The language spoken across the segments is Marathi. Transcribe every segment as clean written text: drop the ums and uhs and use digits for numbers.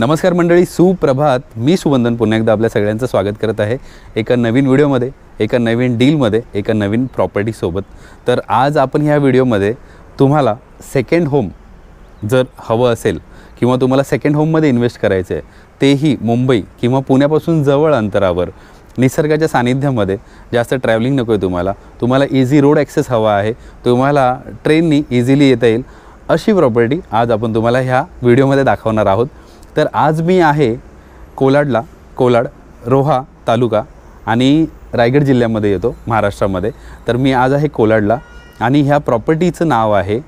नमस्कार मंडळी, सुप्रभात. मी सुवंदन पुन्हा एकदा आपल्या सगळ्यांचं स्वागत करत आहे एका नवीन व्हिडिओमध्ये, एका नवीन डीलमध्ये, एका नवीन प्रॉपर्टीसोबत. तर आज आपण ह्या व्हिडिओमध्ये तुम्हाला सेकंड होम जर हवं असेल किंवा तुम्हाला सेकंड होममध्ये इन्व्हेस्ट करायचं आहे, तेही मुंबई किंवा पुण्यापासून जवळ अंतरावर, निसर्गाच्या सानिध्यामध्ये, जास्त ट्रॅव्हलिंग नको आहे तुम्हाला इझी रोड ॲक्सेस हवा आहे, तुम्हाला ट्रेननी इझिली येता येईल, अशी प्रॉपर्टी आज आपण तुम्हाला ह्या व्हिडिओमध्ये दाखवणार आहोत. तर आज मी आहे कोलाडला. कोलाड रोहा तालुका आणि रायगड जिल्ह्यामध्ये येतो, महाराष्ट्रामध्ये. तर मी आज आहे कोलाडला आणि ह्या प्रॉपर्टीचं नाव आहे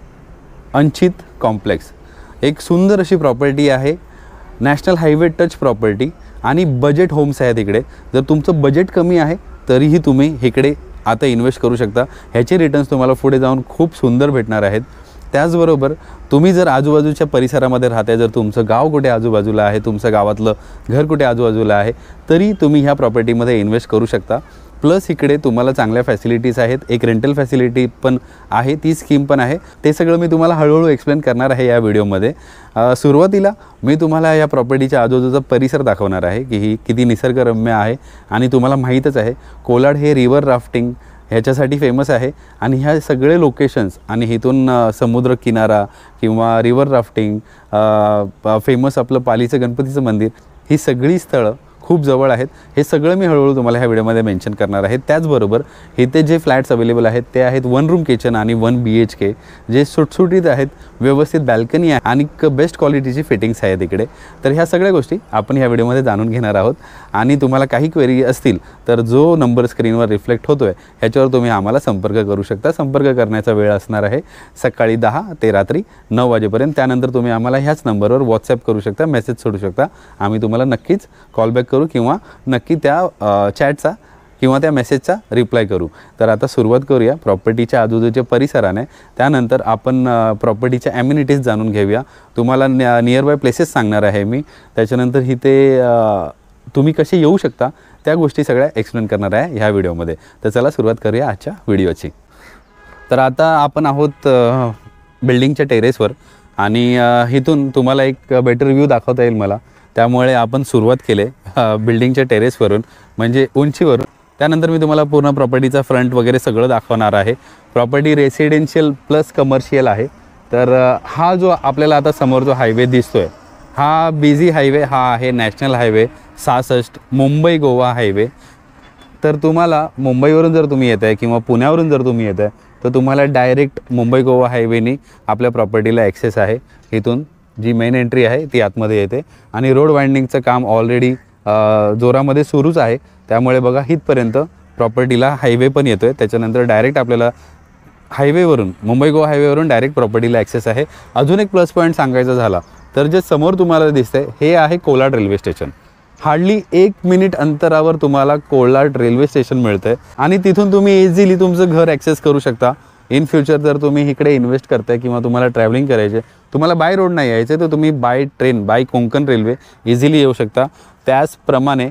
अंचित कॉम्प्लेक्स. एक सुंदर अशी प्रॉपर्टी आहे, नॅशनल हायवे टच प्रॉपर्टी आणि बजेट होम्स आहेत इकडे. जर तुमचं बजेट कमी आहे तरीही तुम्ही इकडे आता इन्व्हेस्ट करू शकता. ह्याचे रिटर्न्स तुम्हाला पुढे जाऊन खूप सुंदर भेटणार आहेत. त्याचबरोबर तुम्ही जर आजूबाजूच्या परिसरामध्ये राहताय, जर तुमचं गाव कुठे आजूबाजूला आहे, तुमचं गावातलं घर कुठे आजूबाजूला आहे, तरी तुम्ही ह्या प्रॉपर्टीमध्ये इन्व्हेस्ट करू शकता. प्लस इकडे तुम्हाला चांगल्या फॅसिलिटीज आहेत, एक रेंटल फॅसिलिटी पण आहे, ती स्कीम पण आहे. ते सगळं मी तुम्हाला हळूहळू एक्सप्लेन करणार आहे या व्हिडिओमध्ये. सुरुवातीला मी तुम्हाला या प्रॉपर्टीच्या आजूबाजूचा परिसर दाखवणार आहे की ही किती निसर्गरम्य आहे. आणि तुम्हाला माहीतच आहे कोलाड हे रिव्हर राफ्टिंग ह्याच्यासाठी फेमस आहे. आणि ह्या सगळे लोकेशन्स आणि इथून समुद्र किनारा किंवा रिव्हर राफ्टिंग, फेमस आपलं पालीचं गणपतीचं मंदिर, ही सगळी स्थळं खूप जवळ आहेत. हे सगळं मी हळूहळू तुम्हाला ह्या व्हिडिओमध्ये मेन्शन करणार आहे. त्याचबरोबर इथे जे फ्लॅट्स अवेलेबल आहेत ते आहेत 1 रूम किचन आणि 1 BHK, जे सुटसुटीत आहेत, व्यवस्थित बॅल्कनी आहे आणि बेस्ट क्वालिटीची फिटिंग्स आहेत इकडे. तर ह्या सगळ्या गोष्टी आपण ह्या व्हिडिओमध्ये जाणून घेणार आहोत. आणि तुम्हाला काही क्वेरी असतील तर जो नंबर स्क्रीनवर रिफ्लेक्ट होतो आहे ह्याच्यावर तुम्ही आम्हाला संपर्क करू शकता. संपर्क करण्याचा वेळ असणार आहे सकाळी 10 ते रात्री 9 वाजेपर्यंत. त्यानंतर तुम्ही आम्हाला ह्याच नंबरवर व्हॉट्सॲप करू शकता, मेसेज सोडू शकता. आम्ही तुम्हाला नक्कीच कॉलबॅक करू किंवा नक्की त्या चॅटचा किंवा त्या मेसेजचा रिप्लाय करू. तर आता सुरुवात करूया प्रॉपर्टीच्या आजूबाजूच्या परिसराने. त्यानंतर आपण प्रॉपर्टीच्या ॲम्युनिटीज जाणून घेऊया. तुम्हाला नियरबाय प्लेसेस सांगणार आहे मी. त्याच्यानंतर इथे तुम्ही कसे येऊ शकता त्या गोष्टी सगळ्या एक्सप्लेन करणार आहे ह्या व्हिडिओमध्ये. तर चला सुरुवात करूया आजच्या व्हिडिओची. तर आता आपण आहोत बिल्डिंगच्या टेरेसवर आणि इथून तुम्हाला एक बेटर व्ह्यू दाखवता येईल मला. त्यामुळे आपण सुरुवात केले बिल्डिंगच्या टेरेसवरून, म्हणजे उंचीवरून. त्यानंतर मी तुम्हाला पूर्ण प्रॉपर्टीचा फ्रंट वगैरे सगळं दाखवणार आहे. प्रॉपर्टी रेसिडेन्शियल प्लस कमर्शियल आहे. तर हा जो आपल्याला आता समोर जो हायवे दिसतो आहे, हा बिझी हायवे, हा आहे national highway 66 Mumbai Goa highway. तर तुम्हाला मुंबईवरून जर तुम्ही येत आहे किंवा पुण्यावरून जर तुम्ही येत आहे तर तुम्हाला डायरेक्ट मुंबई गोवा हायवेनी आपल्या प्रॉपर्टीला ॲक्सेस आहे. इथून जी मेन एंट्री आहे ती आतमध्ये येते आणि रोड वाइंडिंगचं काम ऑलरेडी जोरामध्ये सुरूच आहे. त्यामुळे बघा इथपर्यंत प्रॉपर्टीला हायवे पण येतो आहे. त्याच्यानंतर डायरेक्ट आपल्याला हायवेवरून, मुंबई गोवा हायवेवरून डायरेक्ट प्रॉपर्टीला ॲक्सेस आहे. अजून एक प्लस पॉईंट सांगायचा झाला तर जे समोर तुम्हाला दिसतंय हे आहे Kolad railway station. Hardly 1 minute अंतरावर तुम्हाला कोलाड रेल्वे स्टेशन मिळतं आहे आणि तिथून तुम्ही इझिली तुमचं घर ॲक्सेस करू शकता. इन फ्युचर जर तुम्ही इकडे इन्व्हेस्ट करताय किंवा तुम्हाला ट्रॅव्हलिंग करायचे, तुम्हाला बाय रोड नाही यायचं, तर तुम्ही by train, by Konkan railway easily येऊ शकता. त्याचप्रमाणे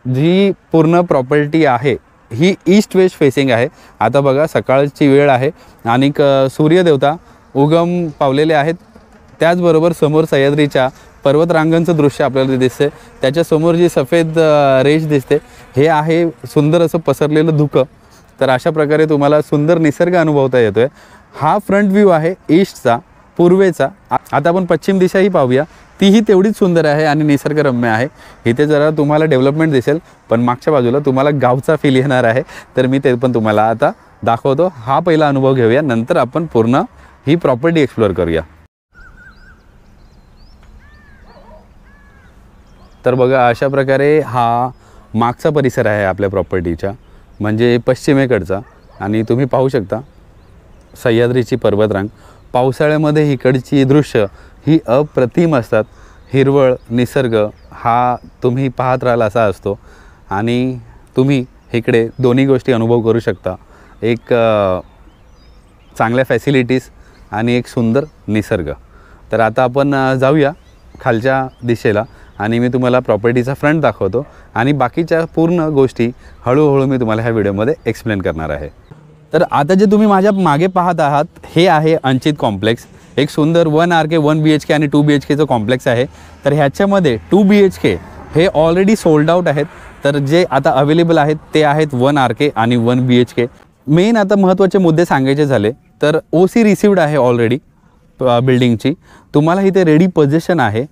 जी पूर्ण प्रॉपर्टी आहे ही ईस्ट वेस्ट फेसिंग आहे. आता बघा सकाळची वेळ आहे आणि सूर्यदेवता उगम पावलेले आहेत. त्याचबरोबर समोर सह्याद्रीच्या पर्वतरांगांचं दृश्य आपल्याला दिसते. त्याच्यासमोर जी सफेद रेष दिसते हे आहे सुंदर असं पसरलेलं धुकं. तर अशा प्रकारे तुम्हाला सुंदर निसर्ग अनुभवता येतो आहे. हा फ्रंट व्ह्यू आहे ईस्टचा, पूर्वेचा. आता आपण पश्चिम दिशाही पाहूया, तीही तेवढीच सुंदर आहे आणि निसर्गरम्य आहे. इथे जरा तुम्हाला डेव्हलपमेंट दिसेल पण मागच्या बाजूला तुम्हाला गावचा फील येणार आहे. तर मी ते पण तुम्हाला आता दाखवतो. हा पहिला अनुभव घेऊया, नंतर आपण पूर्ण ही प्रॉपर्टी एक्सप्लोअर करूया. तर बघा अशा प्रकारे हा मागचा परिसर आहे आपल्या प्रॉपर्टीच्या, म्हणजे पश्चिमेकडचा. आणि तुम्ही पाहू शकता सह्याद्रीची पर्वतरांग. पावसाळ्यामध्ये इकडची दृश्य ही अप्रतिम असतात. हिरवळ निसर्ग हा तुम्ही पाहत राहाल असा असतो आणि तुम्ही इकडे दोन्ही गोष्टी अनुभव करू शकता. एक चांगल्या फॅसिलिटीज आणि एक सुंदर निसर्ग. तर आता आपण जाऊया खालच्या दिशेला आणि मी तुम्हाला प्रॉपर्टीचा फ्रंट दाखवतो आणि बाकीच्या पूर्ण गोष्टी हळूहळू मी तुम्हाला ह्या व्हिडिओमध्ये एक्सप्लेन करणार आहे. तर आता जे तुम्ही माझ्या मागे पाहत आहात हे आहे अंचित कॉम्प्लेक्स. एक सुंदर 1 RK 1 BHK आणि 2 BHKचं कॉम्प्लेक्स आहे। तर ह्याच्यामध्ये 2 BHK हे ऑलरेडी सोल्ड आउट आहेत, तर जे आता अवेलेबल आहेत ते आहेत 1 RK आणि 1 BHK। मेन आता महत्त्वाचे मुद्दे सांगायचे झाले तर OC रिसिव्ड आहे ऑलरेडी बिल्डिंगची, तुम्हाला इथे रेडी पोझिशन आहे,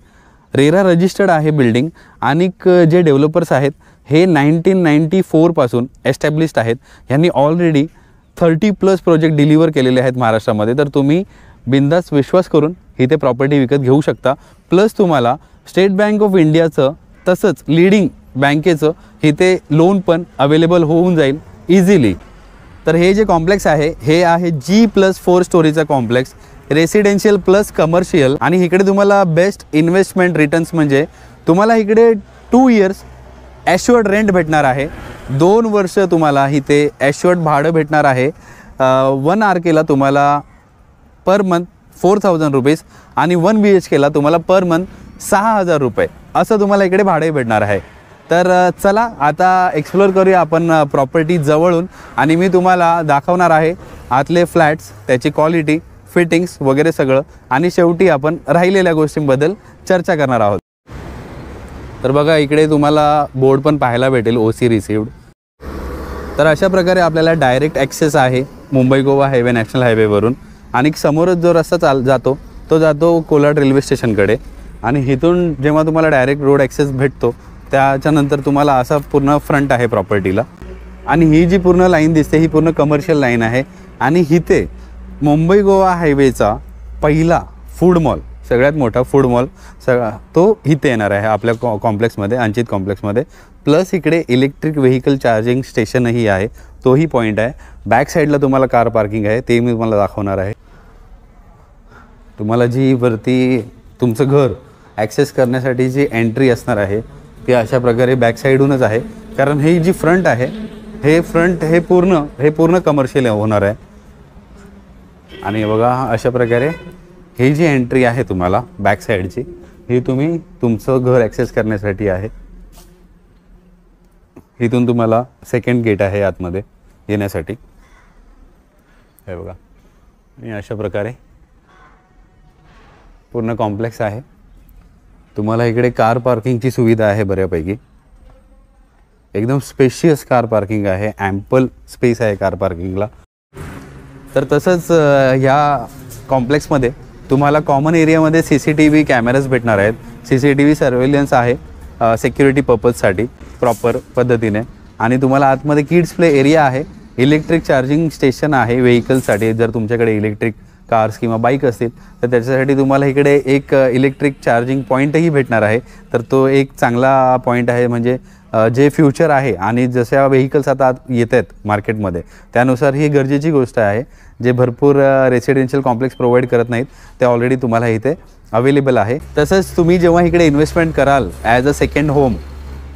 रेरा रजिस्टर्ड आहे बिल्डिंग आणि जे डेव्हलपर्स आहेत हे 1994 पासून एस्टॅब्लिश्ड आहेत। यांनी ऑलरेडी 30+ प्रोजेक्ट डिलिव्हर केलेले आहेत महाराष्ट्रामध्ये। तर तुम्ही बिंदास विश्वास करून इथे प्रॉपर्टी विकत घेऊ शकता। प्लस तुम्हाला स्टेट बँक ऑफ इंडियाचं तसंच लीडिंग बँकेचं इथे लोन पण अवेलेबल होऊन जाईल इझिली। तर हे जे कॉम्प्लेक्स आहे हे आहे G+4 स्टोरीचा कॉम्प्लेक्स, रेसिडेन्शियल प्लस कमर्शियल। आणि इकडे तुम्हाला बेस्ट इन्व्हेस्टमेंट रिटर्न्स म्हणजे तुम्हाला इकडे 2 इयर्स ॲश्युअर्ड रेंट भेटणार आहे, 2 वर्ष तुम्हाला इथे ॲश्युअर्ड भाडं भेटणार आहे। 1 RKला तुम्हाला पर मंथ 4000 रुपीज आणि 1 BHKला तुम्हाला पर मंथ 6000 रुपये असं तुम्हाला इकडे भाडे भेटणार आहे। तर चला आता एक्सप्लोर करूया आपण प्रॉपर्टी जवळून आणि मी तुम्हाला दाखवणार आहे आतले फ्लॅट्स, त्याची क्वालिटी, फिटिंग्स वगैरे सगळं, आणि शेवटी आपण राहिलेल्या गोष्टींबद्दल चर्चा करणार आहोत। तर बघा इकडे तुम्हाला बोर्ड पण पाहायला भेटेल OC रिसिव्ड। तर अशा प्रकारे आपल्याला डायरेक्ट ॲक्सेस आहे मुंबई गोवा हायवे नॅशनल हायवेवरून, आणि समोरच जो रस्ता जातो तो जातो कोलाड रेल्वे स्टेशनकडे, आणि इथून जेव्हा तुम्हाला डायरेक्ट रोड ॲक्सेस भेटतो त्याच्यानंतर तुम्हाला असा पूर्ण फ्रंट आहे प्रॉपर्टीला। आणि ही जी पूर्ण लाईन दिसते ही पूर्ण कमर्शियल लाईन आहे, आणि इथे मुंबई गोवा हायवेचा पहिला फूड मॉल, सगळ्यात मोठा फूड मॉल तो इथे येणार आहे आपल्या कॉम्प्लेक्समध्ये, अंचित कॉम्प्लेक्समध्ये। प्लस इकडे इलेक्ट्रिक व्हेकल चार्जिंग स्टेशनही आहे, तोही पॉईंट आहे। बॅक साईडला तुम्हाला कार पार्किंग आहे, ते मी तुम्हाला दाखवणार आहे। तुम्हाला जी वरती तुमचं घर ॲक्सेस करण्यासाठी जी एंट्री असणार आहे ती अशा प्रकारे बॅक साईडहूनच आहे, कारण ही जी फ्रंट आहे हे पूर्ण कमर्शियल होणार आहे। आणि बघा अशा प्रकारे ही जी एंट्री आहे तुम्हाला बॅक साईडची, ही तुम्ही तुमचं घर ॲक्सेस करण्यासाठी आहे। इथून तुम्हाला सेकंड गेट आहे आतमध्ये येण्यासाठी, हे बघा। आणि अशा प्रकारे पूर्ण कॉम्प्लेक्स आहे। तुम्हाला इकडे कार पार्किंगची सुविधा आहे बऱ्यापैकी, एकदम स्पेशियस कार पार्किंग आहे, ॲम्पल स्पेस आहे कार पार्किंगला। तर तसंच ह्या कॉम्प्लेक्समध्ये तुम्हाला कॉमन एरियामध्ये CCTV कॅमेराज भेटणार आहेत, CCTV सर्वेलन्स आहे सिक्युरिटी पर्पजसाठी प्रॉपर पद्धतीने। आणि तुम्हाला आतमध्ये किड्स प्ले एरिया आहे, इलेक्ट्रिक चार्जिंग स्टेशन आहे व्हेकलसाठी, जर तुमच्याकडे इलेक्ट्रिक कार्स किंवा बाईक असतील तर त्याच्यासाठी तुम्हाला इकडे एक इलेक्ट्रिक चार्जिंग पॉईंटही भेटणार आहे। तर तो एक चांगला पॉईंट आहे, म्हणजे जे फ्युचर आहे आणि जशा व्हेकल्स आता येत आहेत मार्केटमध्ये त्यानुसार ही गरजेची गोष्ट आहे। जे भरपूर रेसिडेन्शियल कॉम्प्लेक्स प्रोव्हाइड करत नाहीत ते ऑलरेडी तुम्हाला इथे अवेलेबल आहे। तसंच तुम्ही जेव्हा इकडे इन्व्हेस्टमेंट कराल ॲज अ सेकंड होम,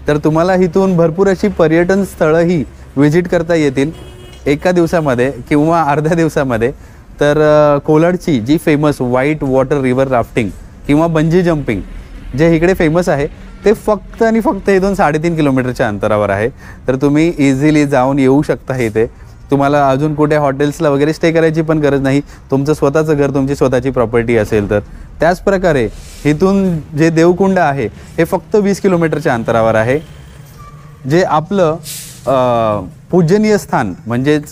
तर तुम्हाला इथून भरपूर अशी पर्यटन स्थळंही व्हिजिट करता येतील एका दिवसामध्ये किंवा अर्ध्या दिवसामध्ये। तर कोलाडची जी famous white water river rafting किंवा बंजी जंपिंग जे इकडे फेमस आहे ते फक्त आणि फक्त इथून 3.5 किलोमीटरच्या अंतरावर आहे। तर तुम्ही इझिली जाऊन येऊ शकता इथे, तुम्हाला अजून कुठे हॉटेल्सला वगैरे स्टे करायची पण गरज नाही, तुमचं स्वतःचं घर, तुमची स्वतःची प्रॉपर्टी असेल तर। त्याच प्रकारे इथून जे देवकुंड आहे हे फक्त 20 किलोमीटरच्या अंतरावर आहे, जे आपलं पूजनीय स्थान म्हणजेच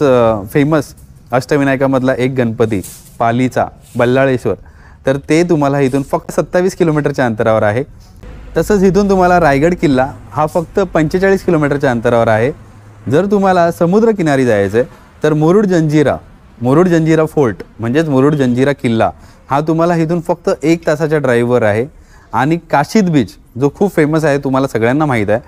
फेमस अष्टविनायकामधला एक गणपती पालीचा बल्लाळेश्वर, तर ते तुम्हाला इथून फक्त 27 किलोमीटरच्या अंतरावर आहे। तसंच इथून तुम्हाला रायगड किल्ला हा फक्त 45 किलोमीटरच्या अंतरावर आहे। जर तुम्हाला समुद्रकिनारी जायचं आहे तर मुरुड जंजिरा फोर्ट म्हणजेच मुरुड जंजिरा किल्ला हा तुम्हाला इथून फक्त 1 तासाच्या ड्राईव्हवर आहे। आणि काशीद बीच जो खूप फेमस आहे, तुम्हाला सगळ्यांना माहीत आहे,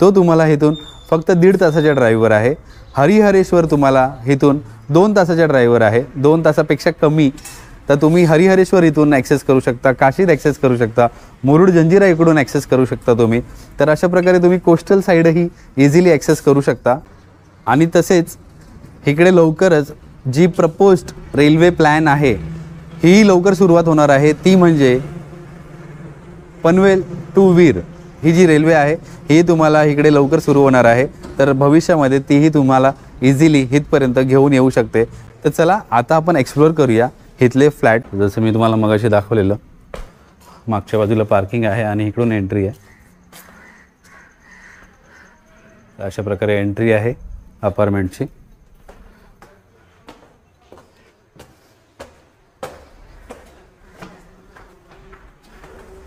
तो तुम्हाला इथून फक्त 1.5 तासाच्या ड्राईव्हवर आहे। हरिहरेश्वर तुम्हाला इथून 2 तासाच्या ड्राईव्हवर आहे, 2 तासापेक्षा कमी। तर तुम्ही हरिहरेश्वर इथून ॲक्सेस करू शकता, काशीद ॲक्सेस करू शकता, मुरुड जंजिरा इकडून ॲक्सेस करू शकता तुम्ही। तर अशा प्रकारे तुम्ही कोस्टल साईडही इझिली ॲक्सेस करू शकता। आणि तसेच इकडे लवकरच जी प्रपोज्ड रेल्वे प्लॅन आहे ही लवकर सुरुवात होणार आहे, ती म्हणजे पनवेल टू वीर ही जी रेल्वे आहे ही तुम्हाला इकडे लवकर सुरू होणार आहे। तर भविष्यामध्ये तीही तुम्हाला इझिली इथपर्यंत घेऊन येऊ शकते। तर चला आता आपण एक्सप्लोर करूया इथले फ्लॅट जसं मी तुम्हाला मगाशी दाखवलेलं, मागच्या बाजूला पार्किंग आहे आणि इकडून एंट्री आहे. अशा प्रकारे एंट्री आहे अपार्टमेंटची.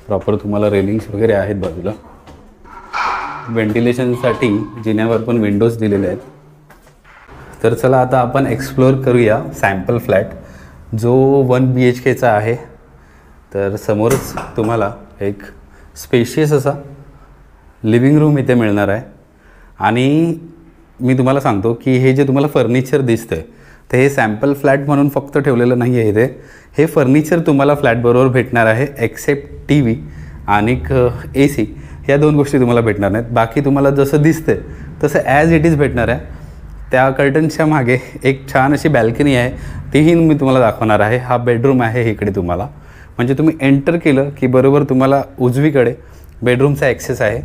प्रॉपर तुम्हाला रेलिंग्स वगैरे आहेत बाजूला. व्हेंटिलेशनसाठी जिन्यावर पण विंडोज दिलेले आहेत. तर चला आता आपण एक्सप्लोअर करूया सॅम्पल फ्लॅट जो 1 BHKचा आहे. तर समोरच तुम्हाला एक स्पेशियस असा लिव्हिंग रूम इथे मिळणार आहे. आणि मी तुम्हाला सांगतो की हे जे तुम्हाला फर्निचर दिसतं आहे तर हे सॅम्पल फ्लॅट म्हणून फक्त ठेवलेलं नाही आहे इथे. हे फर्निचर तुम्हाला फ्लॅटबरोबर भेटणार आहे, एक्सेप्ट TV आणि AC ह्या 2 गोष्टी तुम्हाला भेटणार नाहीत. बाकी तुम्हाला जसं दिसतं तसं ॲज इट इज भेटणार आहे. त्या कर्टन्सच्या मागे एक छान अशी बॅल्कनी आहे, तीही मी तुम्हाला दाखवणार आहे. हा बेडरूम आहे इकडे तुम्हाला. म्हणजे तुम्ही एंटर केलं की बरोबर तुम्हाला उजवीकडे बेडरूमचा ॲक्सेस आहे.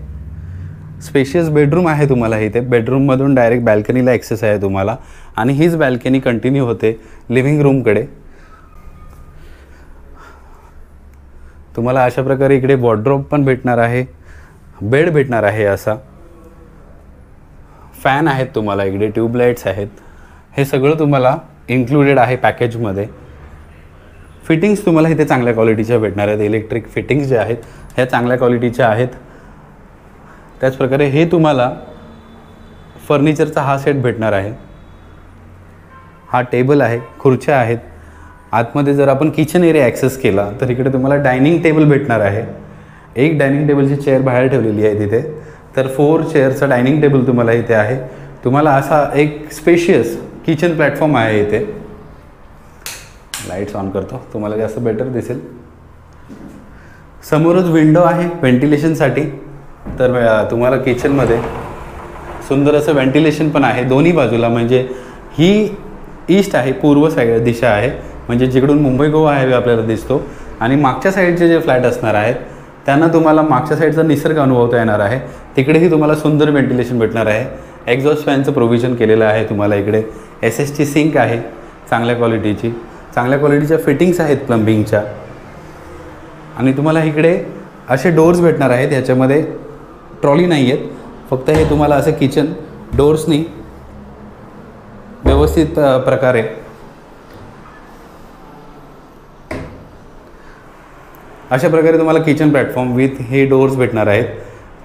स्पेशियस बेडरूम आहे तुम्हाला इथे. बेडरूममधून डायरेक्ट बॅल्कनीला ॲक्सेस आहे तुम्हाला आणि हीच बॅल्कनी कंटिन्यू होते लिव्हिंग रूमकडे. तुम्हाला अशा प्रकारे इकडे वॉर्डरोब पण भेटणार आहे, बेड भेटणार आहे, असा फॅन आहेत तुम्हाला इकडे, ट्यूबलाईट्स आहेत. हे सगळं तुम्हाला इन्क्लुडेड आहे पॅकेजमध्ये. फिटिंग्स तुम्हाला इथे चांगल्या क्वालिटीच्या भेटणार आहेत. इलेक्ट्रिक फिटिंग्स जे आहेत ह्या चांगल्या क्वालिटीच्या आहेत. त्याचप्रकारे हे तुम्हाला फर्निचरचा हा सेट भेटणार आहे. हा टेबल आहे, खुर्च्या आहेत. आतमध्ये जर आपण किचन एरिया ॲक्सेस केला तर इकडे तुम्हाला डायनिंग टेबल भेटणार आहे. एक डायनिंग टेबलची चेअर बाहेर ठेवलेली आहे तिथे. तर 4 चेअरचा डायनिंग टेबल तुम्हाला इथे आहे. तुम्हाला असा एक स्पेशियस किचन प्लॅटफॉर्म आहे इथे. लाईट्स ऑन करतो, तुम्हाला जास्त बेटर दिसेल. समोरच विंडो आहे व्हेंटिलेशनसाठी. तर तुम्हाला किचनमध्ये सुंदर असं व्हेंटिलेशन पण आहे दोन्ही बाजूला. म्हणजे ही ईस्ट आहे, पूर्व साईड दिशा आहे, म्हणजे जिकडून मुंबई गोवा हायवे आपल्याला दिसतो. आणि मागच्या साईडचे जे फ्लॅट असणार आहेत त्यांना तुम्हाला मागच्या साईडचा निसर्ग अनुभवता येणार आहे. तिकडेही तुम्हाला सुंदर व्हेंटिलेशन भेटणार आहे. एक्झॉस्ट फॅनचं प्रोव्हिजन केलेलं आहे तुम्हाला इकडे. SSची सिंक आहे चांगल्या क्वालिटीची. चांगल्या क्वालिटीच्या फिटिंग्स आहेत प्लंबिंगच्या. आणि तुम्हाला इकडे असे डोर्स भेटणार आहेत. ह्याच्यामध्ये ट्रॉली नाही आहेत, फक्त हे तुम्हाला असं किचन डोर्सनी व्यवस्थित प्रकारे अशा प्रकारे तुम्हाला किचन प्लॅटफॉर्म विथ हे डोर्स भेटणार आहेत.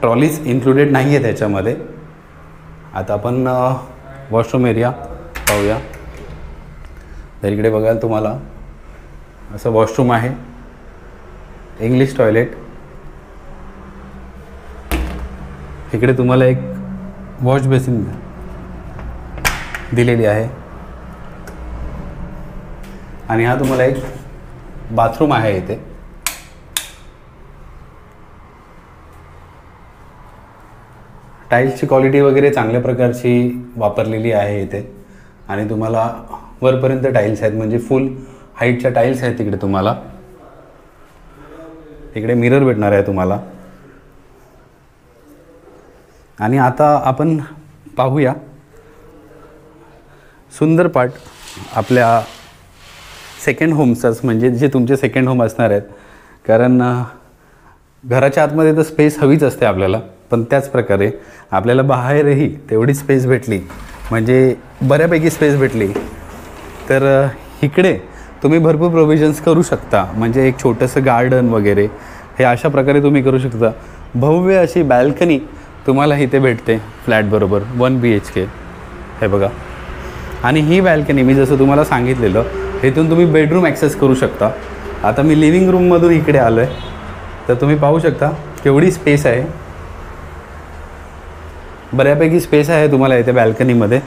ट्रॉलीज इन्क्लुडेड नाही आहे त्याच्यामध्ये. आता आपण वॉशरूम एरिया पाहूया. तर इकडे बघाल तुम्हाला असं वॉशरूम आहे, इंग्लिश टॉयलेट. इकडे तुम्हाला एक वॉश बेसिन दिलेली आहे आणि हा तुम्हाला एक बाथरूम आहे इथे. टाईल्सची क्वालिटी वगैरे चांगल्या प्रकारची वापरलेली आहे इथे. आणि तुम्हाला वरपर्यंत टाईल्स आहेत, म्हणजे फुल हाईटच्या टाईल्स आहेत तिकडे तुम्हाला. तिकडे मिरर भेटणार आहे तुम्हाला. आणि आता आपण पाहूया सुंदर पार्ट आपल्या सेकंड होमचाच, म्हणजे जे तुमचे सेकंड होम असणार आहेत. कारण घराच्या आतमध्ये तर स्पेस हवीच असते आपल्याला, पण त्याच प्रकारे आपल्याला बाहेरही तेवढी स्पेस भेटली, म्हणजे बऱ्यापैकी स्पेस भेटली तर इकडे तुम्ही भरपूर प्रोव्हिजन्स करू शकता. म्हणजे एक छोटंसं गार्डन वगैरे हे अशा प्रकारे तुम्ही करू शकता. भव्य अशी बॅल्कनी तुम्हाला इथे भेटते फ्लॅटबरोबर 1 BHK. हे बघा. आणि ही बॅल्कनी मी जसं तुम्हाला सांगितलेलं, इथून तुम्ही बेडरूम ॲक्सेस करू शकता. आता मी लिव्हिंग रूममधून इकडे आलो आहे, तर तुम्ही पाहू शकता केवढी स्पेस आहे. बऱ्यापैकी स्पेस आहे तुम्हाला इथे बॅल्कनीमध्ये.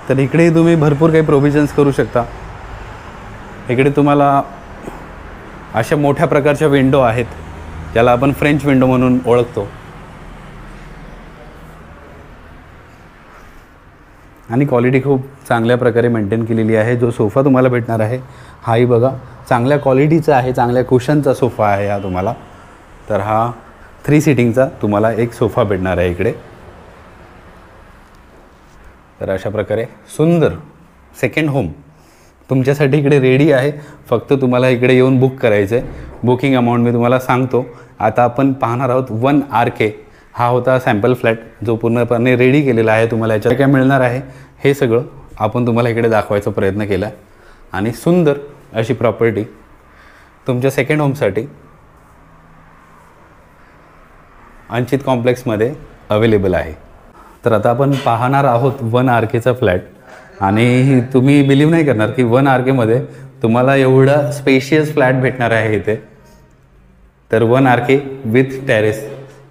तर इकडेही तुम्ही भरपूर काही प्रोव्हिजन्स करू शकता. इकडे तुम्हाला अशा मोठ्या प्रकारच्या विंडो आहेत, ज्याला आपण फ्रेंच विंडो म्हणून ओळखतो. आणि क्वालिटी खूप चांगल्या प्रकारे मेंटेन केलेली आहे. जो सोफा तुम्हाला भेटणार आहे हाही बघा चांगल्या क्वालिटीचा आहे, चांगल्या कुशनचा सोफा आहे हा तुम्हाला. तर हा 3 सीटिंगचा तुम्हाला एक सोफा भेटणार आहे इकडे. तर अशा प्रकारे सुंदर सेकंड होम तुमच्यासाठी इकडे रेडी आहे. फक्त तुम्हाला इकडे येऊन बुक करायचं आहे. बुकिंग अमाऊंट मी तुम्हाला सांगतो. आता आपण पाहणार आहोत 1 RK. हा होता सॅम्पल फ्लॅट जो पूर्णपणे रेडी केलेला आहे. तुम्हाला याच्यात काय मिळणार आहे हे सगळं आपण तुम्हाला इकडे दाखवायचा प्रयत्न केला आहे. आणि सुंदर अशी प्रॉपर्टी तुमच्या सेकंड होमसाठी अंचित कॉम्प्लेक्समध्ये अवेलेबल आहे. तर आता आपण पाहणार आहोत 1 RKचा फ्लॅट. आणि तुम्ही बिलीव्ह नाही करणार की 1 RKमध्ये तुम्हाला एवढा स्पेशियस फ्लॅट भेटणार आहे इथे. तर 1 RK विथ टेरेस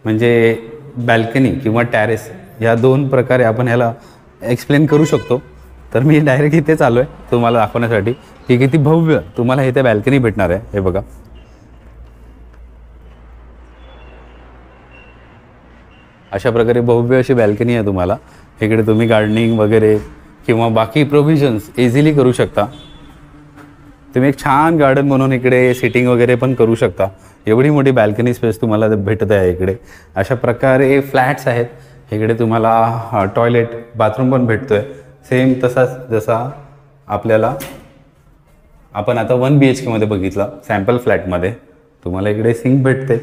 म्हणजे बॅल्कनी किंवा टॅरेस या 2 प्रकारे आपण ह्याला एक्सप्लेन करू शकतो. तर मी डायरेक्ट इथेच आलो आहे तुम्हाला दाखवण्यासाठी की किती भव्य तुम्हाला इथे बॅल्कनी भेटणार आहे. हे बघा, अशा प्रकारे भव्य अशी बॅल्कनी आहे तुम्हाला. इकडे तुम्ही गार्डनिंग वगैरे किंवा बाकी प्रोव्हिजन्स इझिली करू शकता. तुम्ही एक छान गार्डन म्हणून इकडे सिटिंग वगैरे पण करू शकता. एवढी मोठी बॅल्कनी स्पेस तुम्हाला भेटत आहे इकडे. अशा प्रकारे फ्लॅट्स आहेत. इकडे तुम्हाला टॉयलेट बाथरूम पण भेटतो आहे सेम तसाच जसा आपल्याला आपण आता 1 BHKमध्ये बघितला. सॅम्पल फ्लॅटमध्ये तुम्हाला इकडे सिंक भेटते.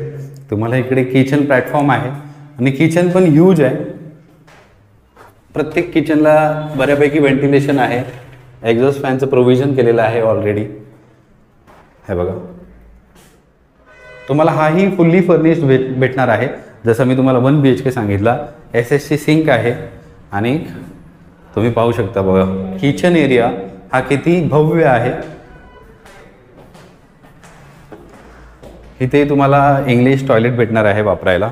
तुम्हाला इकडे किचन प्लॅटफॉर्म आहे आणि किचन पण ह्यूज आहे. प्रत्येक किचनला बऱ्यापैकी व्हेंटिलेशन आहे. एक्झॉस्ट फॅनचं प्रोव्हिजन केलेलं आहे ऑलरेडी. हे बघा, तुम्हाला हाही फुल्ली फर्निश्ड भेटणार आहे. जसं मी तुम्हाला 1 BHK सांगितला. SSC सिंक आहे आणि तुम्ही पाहू शकता बघा किचन एरिया हा किती भव्य आहे. इथे तुम्हाला इंग्लिश टॉयलेट भेटणार आहे वापरायला.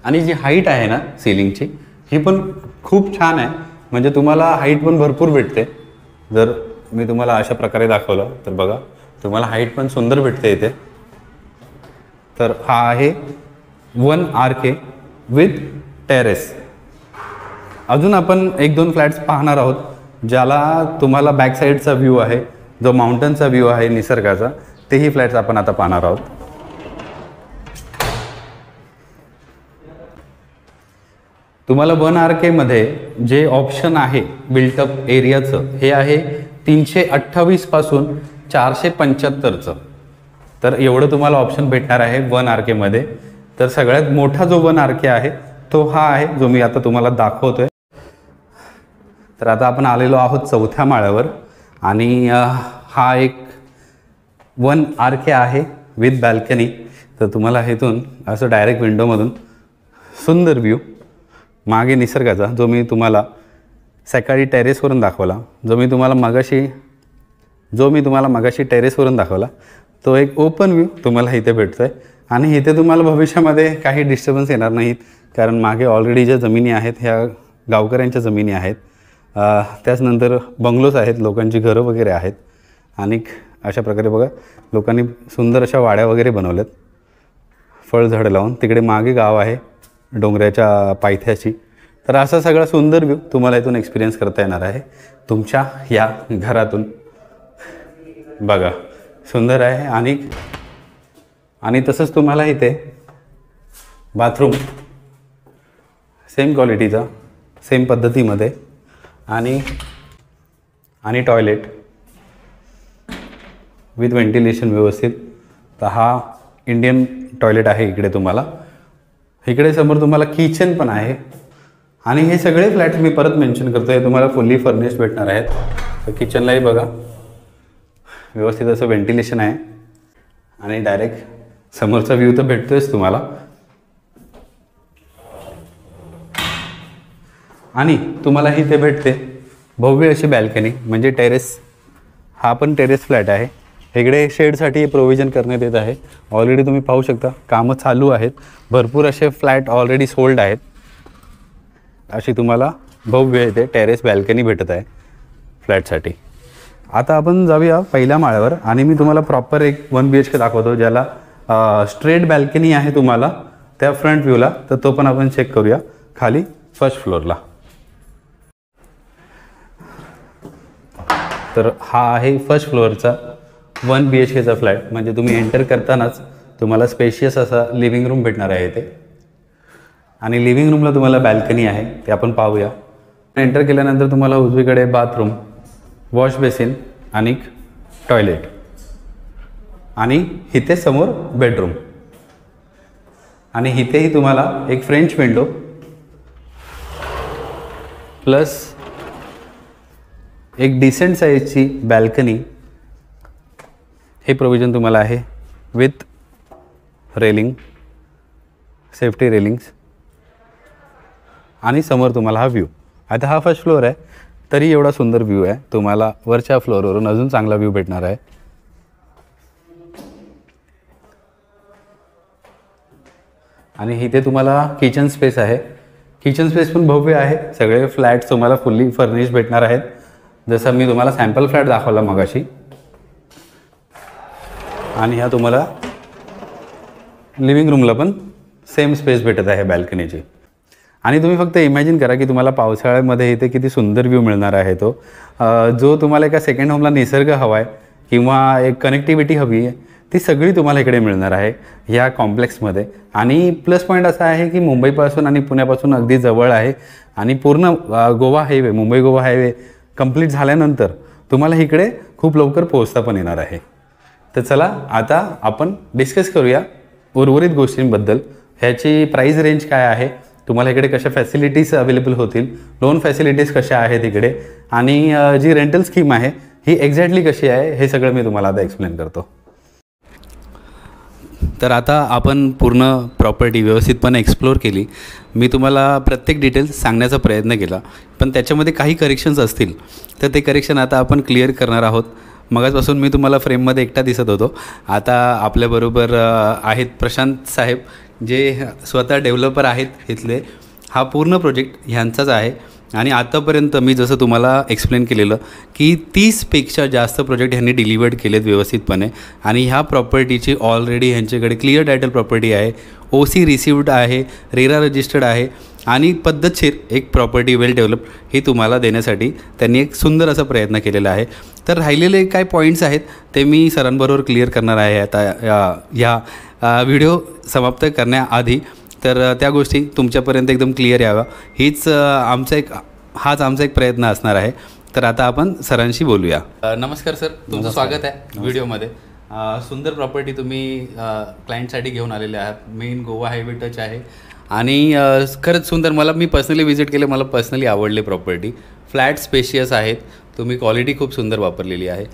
आणि जी हाईट आहे ना सिलिंगची ही पण खूप छान आहे. म्हणजे तुम्हाला हाईट पण भरपूर भेटते. जर मी तुम्हाला अशा प्रकारे दाखवलं तर बघा तुम्हाला हाईट पण सुंदर भेटते इथे. तर हा आहे 1 RK विथ टेरेस. अजून आपण 1-2 फ्लॅट्स पाहणार आहोत ज्याला तुम्हाला बॅक साईडचा व्ह्यू आहे, जो माउंटनचा व्ह्यू आहे निसर्गाचा, तेही फ्लॅट्स आपण आता पाहणार आहोत. तुम्हाला 1 RKमध्ये जे ऑप्शन आहे बिल्टअप एरियाचं हे आहे 328 पासून 475चं. तर एवढं तुम्हाला ऑप्शन भेटणार आहे 1 RKमध्ये. तर सगळ्यात मोठा जो 1 RK आहे तो हा आहे जो मी आता तुम्हाला दाखवतोय. तर आता आपण आलेलो आहोत 4थ्या माळ्यावर आणि हा एक 1 RK आहे विथ बॅल्कनी. तर तुम्हाला इथून असं डायरेक्ट विंडोमधून सुंदर व्ह्यू मागे निसर्गाचा जो मी तुम्हाला सकाळी टेरेसवरून दाखवला, जो मी तुम्हाला मगाशी टेरेसवरून दाखवला, तो एक ओपन व्ह्यू तुम्हाला इथे भेटतो आहे. आणि इथे तुम्हाला भविष्यामध्ये काही डिस्टर्बन्स येणार नाहीत कारण मागे ऑलरेडी ज्या जमिनी आहेत ह्या गावकऱ्यांच्या जमिनी आहेत. त्याचनंतर बंगलोज आहेत, लोकांची घरं वगैरे आहेत. आणि अशा प्रकारे बघा लोकांनी सुंदर अशा वाड्या वगैरे बनवल्यात फळझाडं लावून. तिकडे मागे गाव आहे डोंगराच्या पायथ्याची. तर असा सगळा सुंदर व्ह्यू तुम्हाला इथून एक्सपिरियन्स करता येणार आहे तुमच्या या घरातून. बघा सुंदर आहे. आणि तसंच तुम्हाला इथे बाथरूम सेम क्वालिटीचा सेम पद्धतीमध्ये आणि टॉयलेट विथ व्हेंटिलेशन व्यवस्थित. तर हा इंडियन टॉयलेट आहे इकडे तुम्हाला. इकडे समोर तुम्हाला किचन पण आहे. आणि हे सगळे फ्लॅट्स मी परत मेन्शन करतो आहे तुम्हाला फुल्ली फर्निश्ड भेटणार आहेत. तर किचनलाही बघा व्यवस्थित असं व्हेंटिलेशन आहे आणि डायरेक्ट समोरचा व्ह्यू तर भेटतोयच तुम्हाला. आणि तुम्हाला इथे भेटते भव्य अशी बॅल्कनी म्हणजे टेरेस. हा पण टेरेस फ्लॅट आहे. इकडे शेडसाठी प्रोव्हिजन करण्यात येत आहे. ऑलरेडी तुम्ही पाहू शकता कामं चालू आहेत. भरपूर असे फ्लॅट ऑलरेडी सोल्ड आहेत. अशी तुम्हाला भव्य इथे टेरेस बॅल्कनी भेटत आहे फ्लॅटसाठी. आता आपण जाऊया पहिल्या माळ्यावर आणि मी तुम्हाला प्रॉपर एक 1 BHK दाखवतो ज्याला स्ट्रेट बॅल्कनी आहे तुम्हाला त्या फ्रंट व्ह्यूला. तर तो पण आपण चेक करूया खाली फर्स्ट फ्लोअरला. तर हा आहे फर्स्ट फ्लोअरचा 1 BHKचा फ्लॅट. म्हणजे तुम्ही एंटर करतानाच तुम्हाला स्पेशियस असा लिव्हिंग रूम भेटणार आहे इथे. आणि लिव्हिंग रूमला तुम्हाला बॅल्कनी आहे ते आपण पाहूया. एंटर केल्यानंतर तुम्हाला उजवीकडे बाथरूम वॉश बेसिन आणि टॉयलेट आणि इथे समोर बेडरूम आणि इथेही तुम्हाला एक फ्रेंच विंडो प्लस एक डिसेंट साईजची बॅल्कनी हे प्रोविजन तुम्हाला आहे विथ रेलिंग, सेफ्टी रेलिंग्स आणि समोर तुम्हाला हा व्ह्यू. आता हा फर्स्ट फ्लोअर आहे तरी एवढा सुंदर व्ह्यू आहे. तुम्हाला वरच्या फ्लोअरवरून अजून चांगला व्ह्यू भेटणार आहे. आणि इथे तुम्हाला किचन स्पेस आहे. किचन स्पेस पण भव्य आहे. सगळे फ्लॅट्स तुम्हाला फुल्ली फर्निश भेटणार आहेत. जसं मी तुम्हाला सॅम्पल फ्लॅट दाखवला मगाशी. आणि ह्या तुम्हाला लिव्हिंग रूमला पण सेम स्पेस भेटत आहे बॅल्कनीची. आणि तुम्ही फक्त इमॅजिन करा की तुम्हाला पावसाळ्यामध्ये इथे किती सुंदर व्ह्यू मिळणार आहे तो. जो तुम्हाला एका सेकंड होमला निसर्ग हवा आहे किंवा एक कनेक्टिव्हिटी हवी आहे ती सगळी तुम्हाला इकडे मिळणार आहे ह्या कॉम्प्लेक्समध्ये. आणि प्लस पॉईंट असा आहे की मुंबईपासून आणि पुण्यापासून अगदी जवळ आहे. आणि पूर्ण Goa highway, Mumbai Goa highway complete झाल्यानंतर तुम्हाला इकडे खूप लवकर पोहोचता पण येणार आहे. तर चला आता आपण डिस्कस करूया उर्वरित गोष्टींबद्दल. ह्याची प्राईस रेंज काय आहे, तुम्हाला इकडे कशा फॅसिलिटीज अवेलेबल होतील, लोन फॅसिलिटीज कशा आहेत इकडे, आणि जी रेंटल स्कीम आहे ही एक्झॅक्टली कशी आहे हे सगळं मी तुम्हाला आता एक्सप्लेन करतो. तर आता आपण पूर्ण प्रॉपर्टी व्यवस्थितपणे एक्सप्लोर केली. मी तुम्हाला प्रत्येक डिटेल्स सांगण्याचा प्रयत्न केला, पण त्याच्यामध्ये काही करेक्शन्स असतील तर ते करेक्शन आता आपण क्लिअर करणार आहोत. मगाचपासून मी तुम्हाला फ्रेममध्ये एकटा दिसत होतो. आता आपल्याबरोबर आहेत प्रशांत साहेब, जे स्वतः डेव्हलपर आहेत इथले. हा पूर्ण प्रोजेक्ट ह्यांचाच आहे. आणि आतापर्यंत मी जसं तुम्हाला एक्सप्लेन केलेलं की 30पेक्षा जास्त प्रोजेक्ट ह्यांनी डिलिव्हर्ड केलेत व्यवस्थितपणे. आणि ह्या प्रॉपर्टीची ऑलरेडी ह्यांच्याकडे क्लिअर टायटल प्रॉपर्टी आहे, OC रिसिव्ड आहे, रेरा रजिस्टर्ड आहे आणि पद्धतशीर एक प्रॉपर्टी वेल डेव्हलप ही तुम्हाला देण्यासाठी त्यांनी एक सुंदर असा प्रयत्न केलेला आहे. तर राहिलेले काय पॉईंट्स आहेत ते मी सरांबरोबर क्लिअर करणार आहे आता ह्या व्हिडिओ समाप्त करण्याआधी. तर त्या गोष्टी तुमच्यापर्यंत एकदम क्लिअर याव्या हाच आमचा एक प्रयत्न असणार आहे. तर आता आपण सरांशी बोलूया. नमस्कार सर, तुमचं स्वागत आहे व्हिडिओमध्ये. सुंदर प्रॉपर्टी तुम्ही क्लायंटसाठी घेऊन आलेले आहात. मेन गोवा हायवे टच आहे आणि खरंच सुंदर. मी पर्सनली व्हिजिट केले, मला पर्सनली आवडले प्रॉपर्टी. फ्लॅट स्पेशियस आहेत, तुम्ही क्वालिटी खूप सुंदर वापरलेली आहे.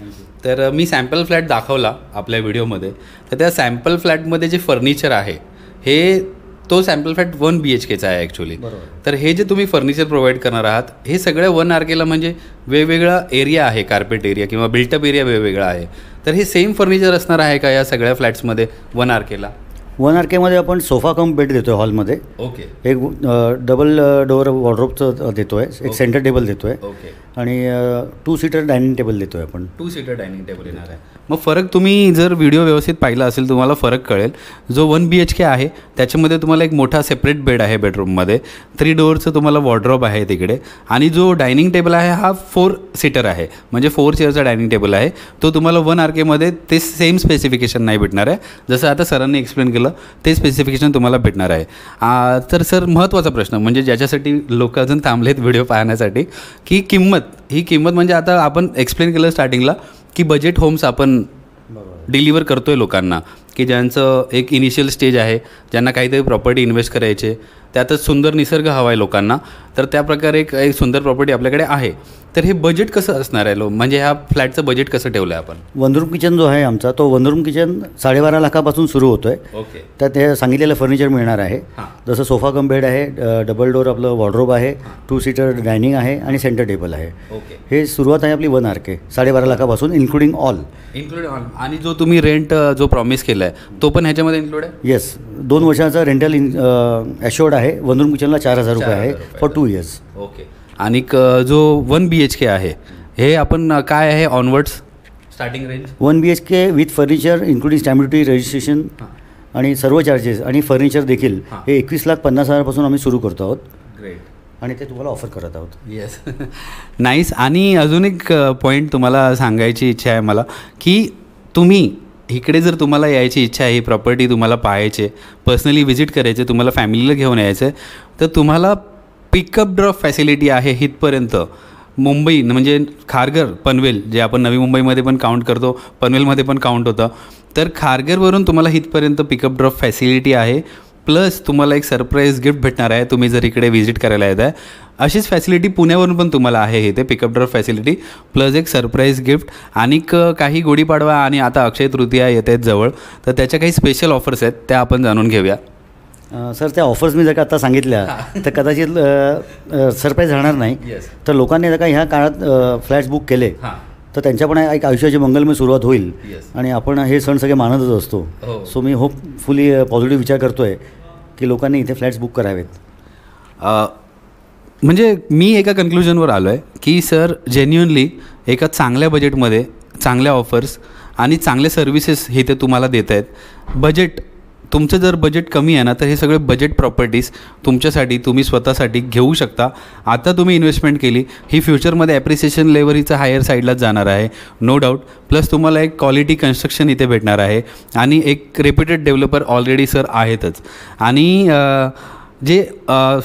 तर मी सॅम्पल फ्लॅट दाखवला आपल्या व्हिडिओमध्ये. तर त्या सॅम्पल फ्लॅटमध्ये जे फर्निचर आहे हे तो सॅम्पल फ्लॅट 1 BHKचा आहे ॲक्च्युली. तर हे जे तुम्ही फर्निचर प्रोव्हाइड करणार आहात हे सगळं 1 RKला म्हणजे वेगवेगळा एरिया आहे, कार्पेट एरिया किंवा बिल्टअप एरिया वेगवेगळा आहे. तर हे सेम फर्निचर असणार आहे का या सगळ्या फ्लॅट्समध्ये 1 RKला? 1 RKमध्ये आपण सोफा कम बेड देतो आहे हॉलमध्ये. ओके. एक डबल डोअर वॉर्डरोबचं देतो आहे, एक सेंटर टेबल देतो आहे. ओके. आणि 2 सीटर डायनिंग टेबल देतो आहे आपण. 2 सीटर डायनिंग टेबल येणार आहे. मग फरक तुम्ही जर व्हिडिओ व्यवस्थित पाहिला असेल तुम्हाला फरक कळेल. जो 1 BHK आहे त्याच्यामध्ये तुम्हाला एक मोठा सेपरेट बेड आहे बेडरूममध्ये. 3 डोअरचं तुम्हाला वॉर्डरोब आहे तिकडे. आणि जो डायनिंग टेबल आहे हा 4 सीटर आहे, म्हणजे 4 चेअरचा डायनिंग टेबल आहे. तो तुम्हाला 1 RKमध्ये ते सेम स्पेसिफिकेशन नाही भेटणार आहे. जसं आता सरांनी एक्सप्लेन केलं ते स्पेसिफिकेशन तुम्हाला भेटणार आहे. तर सर महत्त्वाचा प्रश्न म्हणजे ज्याच्यासाठी लोक अजून थांबलेत व्हिडिओ पाहण्यासाठी की ही किंमत म्हणजे आता आपण एक्सप्लेन केलं स्टार्टिंगला की बजेट होम्स आपण डिलिव्हर करतो आहे लोकांना की ज्यांचं एक इनिशियल स्टेज आहे, ज्यांना काहीतरी प्रॉपर्टी इन्व्हेस्ट करायचे, त्यातच सुंदर निसर्ग हवा आहे लोकांना. तर त्याप्रकारे एक सुंदर प्रॉपर्टी आपल्याकडे आहे. तर हे बजेट कसं असणार आहे म्हणजे ह्या फ्लॅटचं बजेट कसं ठेवलं आहे आपण? 1 रूम किचन जो आहे आमचा तो 1 रूम किचन 12.5 लाखापासून सुरू होतो आहे. ओके. त्यात हे सांगितलेलं फर्निचर मिळणार आहे. जसं सोफा कम बेड आहे, डबल डोअर आपलं वॉर्डरोब आहे, 2 सीटर डायनिंग आहे आणि सेंटर टेबल आहे. ओके. हे सुरुवात आहे आपली 1 RK 12.5 लाखापासून इन्क्लुडिंग ऑल. आणि जो तुम्ही रेंट जो प्रॉमिस केला आहे तो पण ह्याच्यामध्ये इन्क्लूड आहे? येस, 2 वर्षाचा रेंटल ॲश्युअर्ड आहे. 1 रूम किचनला 4,000 रुपये आहे फॉर 2 इयर्स. ओके. आणि जो 1 BHK आहे हे आपण काय आहे onwards starting range? 1 BHK with furniture including stamp duty, registration आणि सर्व चार्जेस आणि फर्निचर देखील हे 21,50,000 आम्ही सुरू करतो आहोत. ग्रेट. आणि ते तुम्हाला ऑफर करत आहोत. येस. नाईस. आणि अजून एक पॉईंट तुम्हाला सांगायची इच्छा आहे मला की तुम्ही इकडे जर तुम्हाला यायची इच्छा आहे, ही प्रॉपर्टी तुम्हाला पाहायचे, पर्सनली व्हिजिट करायचे, तुम्हाला फॅमिलीला घेऊन यायचं आहे, तर तुम्हाला पिकअप ड्रॉप फॅसिलिटी आहे इथपर्यंत मुंबई म्हणजे खारघर पनवेल जे आपण नवी मुंबईमध्ये पण काउंट करतो, पनवेलमध्ये पण काउंट होतं, तर खारघरवरून तुम्हाला इथपर्यंत पिकअप ड्रॉप फॅसिलिटी आहे. प्लस तुम्हाला एक सरप्राईज गिफ्ट भेटणार आहे तुम्ही जर इकडे व्हिजिट करायला येत आहे. अशीच फॅसिलिटी पुण्यावरून पण तुम्हाला आहे इथे पिकअप ड्रॉप फॅसिलिटी प्लस एक सरप्राईज गिफ्ट. आणि काही गुढीपाडवा आणि आता अक्षय तृतीया येत आहेत जवळ, तर त्याच्या काही स्पेशल ऑफर्स आहेत त्या आपण जाणून घेऊया. सर त्या ऑफर्स मी जर का आता सांगितल्या तर कदाचित सरप्राईज राहणार नाही. तर लोकांनी जर का ह्या काळात फ्लॅट्स बुक केले तर त्यांच्या पण एक आयुष्याची मंगलमय सुरुवात होईल. आणि आपण हे सण सगळे मानतच असतो. सो मी होपफुली पॉझिटिव्ह विचार करतो आहे की लोकांनी इथे फ्लॅट्स बुक करावेत. म्हणजे मी एका कन्क्लुजनवर आलो आहे की सर जेन्युअनली एका चांगल्या बजेटमध्ये चांगल्या ऑफर्स आणि चांगले सर्व्हिसेस हे ते तुम्हाला देत आहेत. बजेट तुमचं जर बजेट कमी आहे ना तर हे सगळे बजेट प्रॉपर्टीज तुमच्यासाठी तुम्ही स्वतःसाठी घेऊ शकता. आता तुम्ही इन्व्हेस्टमेंट केली ही फ्युचरमध्ये ॲप्रिसिएशन लेवल हिचं हायर साईडलाच जाणार आहे नो डाऊट. प्लस तुम्हाला एक क्वालिटी कन्स्ट्रक्शन इथे भेटणार आहे आणि एक रेप्युटेड डेव्हलपर ऑलरेडी सर आहेतच. आणि जे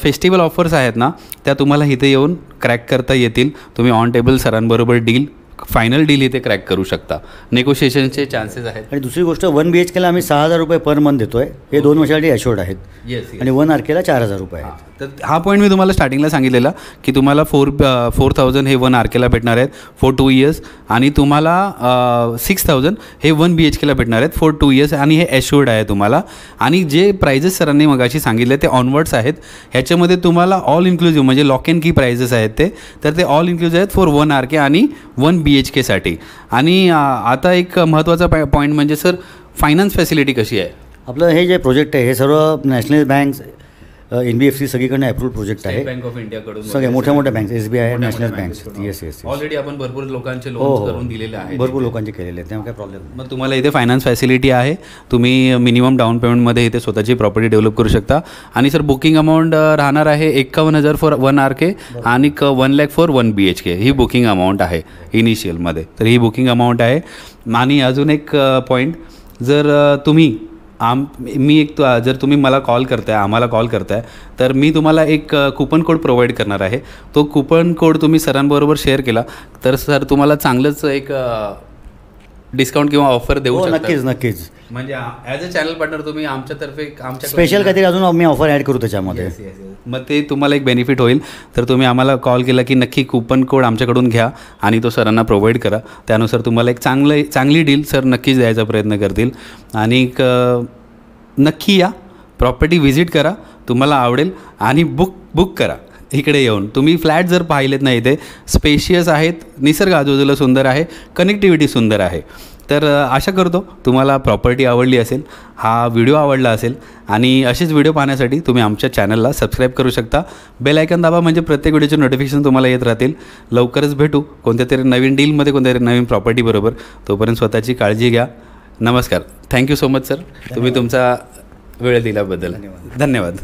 फेस्टिवल ऑफर्स आहेत ना त्या तुम्हाला इथे येऊन क्रॅक करता येतील. तुम्ही ऑन टेबल सरांबरोबर डील फायनल डील इथे क्रॅक करू शकता. नेगोशिएशनचे चान्सेस आहेत. आणि दुसरी गोष्ट 1 BHKला आम्ही 6,000 रुपये पर मंथ देतो आहे. हे 2 वर्षासाठी ॲश्युअर्ड आहेत. आणि 1 RKला 4,000 रुपये आहेत. तर हा पॉईंट मी तुम्हाला स्टार्टिंगला सांगितलेला की तुम्हाला 4,000 हे 1 RKला भेटणार आहेत फॉर 2 years आणि तुम्हाला 6,000 हे 1 BHKला भेटणार आहेत फॉर 2 years आणि हे ॲश्युअर्ड आहे तुम्हाला. आणि जे प्राइजेस सरांनी मगाशी सांगितले ते ऑनवर्ड्स आहेत. ह्याच्यामध्ये तुम्हाला ऑल इन्क्लुझिव्ह म्हणजे लॉक अँड की प्राइजेस आहेत ते, तर ते ऑल इन्क्लुझिव्ह आहेत फॉर 1 RK आणि 1 BHKसाठी. आणि आता एक महत्त्वाचा पॉईंट म्हणजे सर फायनान्स फॅसिलिटी कशी आहे. आपलं हे जे प्रोजेक्ट आहे हे सर्व नॅशनल बँक्स NBFC सगळीकडनं अप्रूव्ड प्रोजेक्ट आहे. बँक ऑफ इंडियाकडून सगळे मोठ्या banks SBI national banks. Yes already आपण भरपूर लोकांचे लोन करून दिलेले आहेत. भरपूर लोकांचे केलेले आहेत त्यामुळे काय प्रॉब्लेम नाही. मग तुम्हाला इथे फायनान्स फॅसिलिटी आहे. तुम्ही मिनिमम डाऊन पेमेंटमध्ये इथे स्वतःची प्रॉपर्टी डेव्हलप करू शकता. आणि सर बुकिंग अमाऊंट राहणार आहे 51,000 फॉर 1 RK आणि 1 lakh for 1 BHK he booking amount आहे इनिशियलमध्ये. तर ही बुकिंग अमाऊंट आहे. आणि अजून एक पॉईंट जर तुम्ही मी एक जर तुम्ही मला कॉल करताय आम्हाला कॉल करताय तर मी तुम्हाला एक कुपन कोड प्रोव्हाइड करणार आहे. तो कुपन कोड तुम्ही सरांबरोबर शेअर केला तर सर तुम्हाला चांगलंच एक डिस्काउंट किंवा ऑफर देऊ शकता. नक्कीच म्हणजे ॲज अ चॅनल पार्टनर तुम्ही आमच्यातर्फे आमच्या स्पेशल काहीतरी अजून आम्ही ऑफर ॲड करू त्याच्यामध्ये. मग ते तुम्हाला एक बेनिफिट होईल. तर तुम्ही आम्हाला कॉल केला की नक्की कुपन कोड आमच्याकडून घ्या आणि तो सरांना प्रोव्हाइड करा. त्यानुसार तुम्हाला एक चांगली डील सर नक्कीच द्यायचा प्रयत्न करतील. आणि नक्की या प्रॉपर्टी व्हिजिट करा तुम्हाला आवडेल आणि बुक करा. इकडे येऊन तुम्ही फ्लॅट जर पाहिलेत नाही इथे स्पेशियस आहेत, निसर्ग आजूबाजूला सुंदर आहे, कनेक्टिव्हिटी सुंदर आहे. तर आशा करतो तुम्हाला प्रॉपर्टी आवडली असेल, हा व्हिडिओ आवडला असेल. आणि असेच व्हिडिओ पाहण्यासाठी तुम्ही आमच्या चॅनलला सबस्क्राईब करू शकता. बेल आयकन दाबा म्हणजे प्रत्येक व्हिडिओचे नोटिफिकेशन तुम्हाला येत राहतील. लवकरच भेटू कोणत्या तरी नवीन डीलमध्ये कोणत्या तरी नवीन प्रॉपर्टीबरोबर. तोपर्यंत स्वतःची काळजी घ्या. नमस्कार. थँक्यू सो मच सर तुम्ही तुमचा वेळ दिल्याबद्दल. धन्यवाद.